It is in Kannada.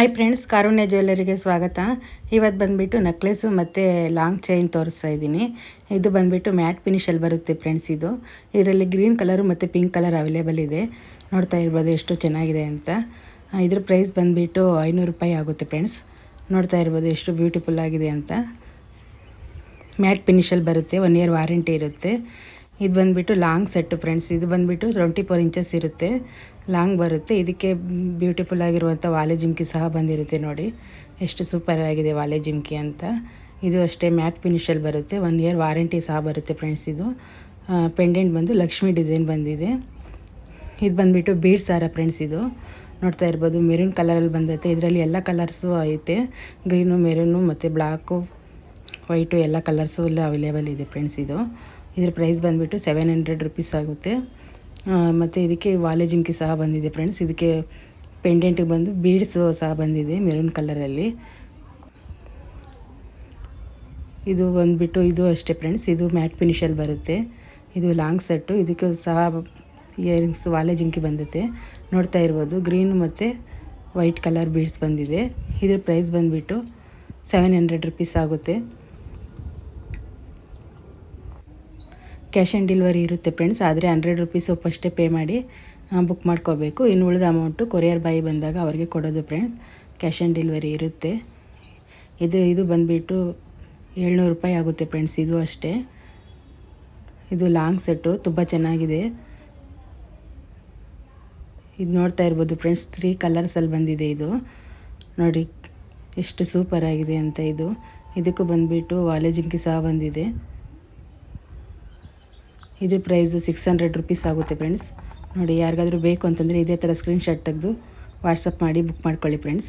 ಹಾಯ್ ಫ್ರೆಂಡ್ಸ್, ಕಾರುಣ್ಯ ಜ್ಯುವೆಲ್ಲರಿಗೆ ಸ್ವಾಗತ. ಇವತ್ತು ಬಂದುಬಿಟ್ಟು ನೆಕ್ಲೆಸು ಮತ್ತು ಲಾಂಗ್ ಚೈನ್ ತೋರಿಸ್ತಾ ಇದ್ದೀನಿ. ಇದು ಬಂದುಬಿಟ್ಟು ಮ್ಯಾಟ್ ಫಿನಿಷಲ್ಲಿ ಬರುತ್ತೆ ಫ್ರೆಂಡ್ಸ್. ಇದರಲ್ಲಿ ಗ್ರೀನ್ ಕಲರು ಮತ್ತು ಪಿಂಕ್ ಕಲರ್ ಅವೈಲೇಬಲ್ ಇದೆ. ನೋಡ್ತಾ ಇರ್ಬೋದು ಎಷ್ಟು ಚೆನ್ನಾಗಿದೆ ಅಂತ. ಇದ್ರ ಪ್ರೈಸ್ ಬಂದುಬಿಟ್ಟು 500 ರೂಪಾಯಿ ಆಗುತ್ತೆ ಫ್ರೆಂಡ್ಸ್. ನೋಡ್ತಾ ಇರ್ಬೋದು ಎಷ್ಟು ಬ್ಯೂಟಿಫುಲ್ ಆಗಿದೆ ಅಂತ. ಮ್ಯಾಟ್ ಫಿನಿಷಲ್ಲಿ ಬರುತ್ತೆ, 1 ಇಯರ್ ವಾರಂಟಿ ಇರುತ್ತೆ. ಇದು ಬಂದುಬಿಟ್ಟು ಲಾಂಗ್ ಸೆಟ್ಟು ಫ್ರೆಂಡ್ಸ್. ಇದು ಬಂದುಬಿಟ್ಟು 24 ಇಂಚಸ್ ಇರುತ್ತೆ, ಲಾಂಗ್ ಬರುತ್ತೆ. ಇದಕ್ಕೆ ಬ್ಯೂಟಿಫುಲ್ ಆಗಿರುವಂಥ ವಾಲೆ ಜುಮ್ಕಿ ಸಹ ಬಂದಿರುತ್ತೆ. ನೋಡಿ ಎಷ್ಟು ಸೂಪರ್ ಆಗಿದೆ ವಾಲೆ ಜುಮ್ಕಿ ಅಂತ. ಇದು ಅಷ್ಟೇ ಮ್ಯಾಟ್ ಫಿನಿಷಲ್ಲಿ ಬರುತ್ತೆ, 1 ಇಯರ್ ವಾರಂಟಿ ಸಹ ಬರುತ್ತೆ ಫ್ರೆಂಡ್ಸ್. ಇದು ಪೆಂಡೆಂಟ್ ಬಂದು ಲಕ್ಷ್ಮಿ ಡಿಸೈನ್ ಬಂದಿದೆ. ಇದು ಬಂದುಬಿಟ್ಟು ಬೀಡ್ಸ್ ಹಾರ ಫ್ರೆಂಡ್ಸ್. ಇದು ನೋಡ್ತಾ ಇರ್ಬೋದು ಮೆರೂನ್ ಕಲರಲ್ಲಿ ಬಂದೈತೆ. ಇದರಲ್ಲಿ ಎಲ್ಲ ಕಲರ್ಸು ಐತೆ, ಗ್ರೀನು, ಮೆರೂನು ಮತ್ತು ಬ್ಲ್ಯಾಕು, ವೈಟು ಎಲ್ಲ ಕಲರ್ಸು ಎಲ್ಲ ಅವೈಲೇಬಲ್ ಇದೆ ಫ್ರೆಂಡ್ಸ್. ಇದ್ರ ಪ್ರೈಸ್ ಬಂದುಬಿಟ್ಟು 700 ರುಪೀಸ್ ಆಗುತ್ತೆ. ಮತ್ತು ಇದಕ್ಕೆ ವಾಲೆ ಜುಮ್ಕಿ ಸಹ ಬಂದಿದೆ ಫ್ರೆಂಡ್ಸ್. ಇದಕ್ಕೆ ಪೆಂಡೆಂಟಿಗೆ ಬಂದು ಬೀಡ್ಸು ಸಹ ಬಂದಿದೆ ಮೆರೂನ್ ಕಲರಲ್ಲಿ. ಇದು ಬಂದುಬಿಟ್ಟು ಇದು ಅಷ್ಟೇ ಫ್ರೆಂಡ್ಸ್. ಇದು ಮ್ಯಾಟ್ ಫಿನಿಷಲ್ಲಿ ಬರುತ್ತೆ. ಇದು ಲಾಂಗ್ ಸೆಟ್ಟು. ಇದಕ್ಕೂ ಸಹ ಇಯರಿಂಗ್ಸ್ ವಾಲೆ ಜುಮ್ಕಿ ಬಂದಿದೆ. ನೋಡ್ತಾ ಇರ್ಬೋದು ಗ್ರೀನು ಮತ್ತು ವೈಟ್ ಕಲರ್ ಬೀಡ್ಸ್ ಬಂದಿದೆ. ಇದ್ರ ಪ್ರೈಸ್ ಬಂದುಬಿಟ್ಟು 700 ರುಪೀಸ್ ಆಗುತ್ತೆ. ಕ್ಯಾಶ್ ಆನ್ ಡೆಲಿವರಿ ಇರುತ್ತೆ ಫ್ರೆಂಡ್ಸ್. ಆದರೆ 100 ರುಪೀಸು ಫಸ್ಟೇ ಪೇ ಮಾಡಿ ಬುಕ್ ಮಾಡ್ಕೋಬೇಕು. ಇನ್ನು ಉಳಿದ ಅಮೌಂಟು ಕೊರಿಯರ್ ಬಾಯ್ ಬಂದಾಗ ಅವ್ರಿಗೆ ಕೊಡೋದು ಫ್ರೆಂಡ್ಸ್. ಕ್ಯಾಶ್ ಆನ್ ಡೆಲಿವರಿ ಇರುತ್ತೆ. ಇದು ಬಂದುಬಿಟ್ಟು 700 ರೂಪಾಯಿ ಆಗುತ್ತೆ ಫ್ರೆಂಡ್ಸ್. ಇದು ಅಷ್ಟೇ. ಇದು ಲಾಂಗ್ ಸೆಟ್ಟು, ತುಂಬ ಚೆನ್ನಾಗಿದೆ. ಇದು ನೋಡ್ತಾ ಇರ್ಬೋದು ಫ್ರೆಂಡ್ಸ್, 3 ಕಲರ್ಸಲ್ಲಿ ಬಂದಿದೆ. ಇದು ನೋಡಿ ಎಷ್ಟು ಸೂಪರ್ ಆಗಿದೆ ಅಂತ. ಇದಕ್ಕೂ ಬಂದುಬಿಟ್ಟು ವಾಲೆ ಜುಮ್ಕಿ ಸಹ ಬಂದಿದೆ. ಇದು ಪ್ರೈಸು 600 ರುಪೀಸ್ ಆಗುತ್ತೆ ಫ್ರೆಂಡ್ಸ್. ನೋಡಿ ಯಾರಿಗಾದರೂ ಬೇಕು ಅಂತಂದರೆ ಇದೇ ಥರ ಸ್ಕ್ರೀನ್ಶಾಟ್ ತೆಗೆದು ವಾಟ್ಸಪ್ ಮಾಡಿ ಬುಕ್ ಮಾಡ್ಕೊಳ್ಳಿ ಫ್ರೆಂಡ್ಸ್.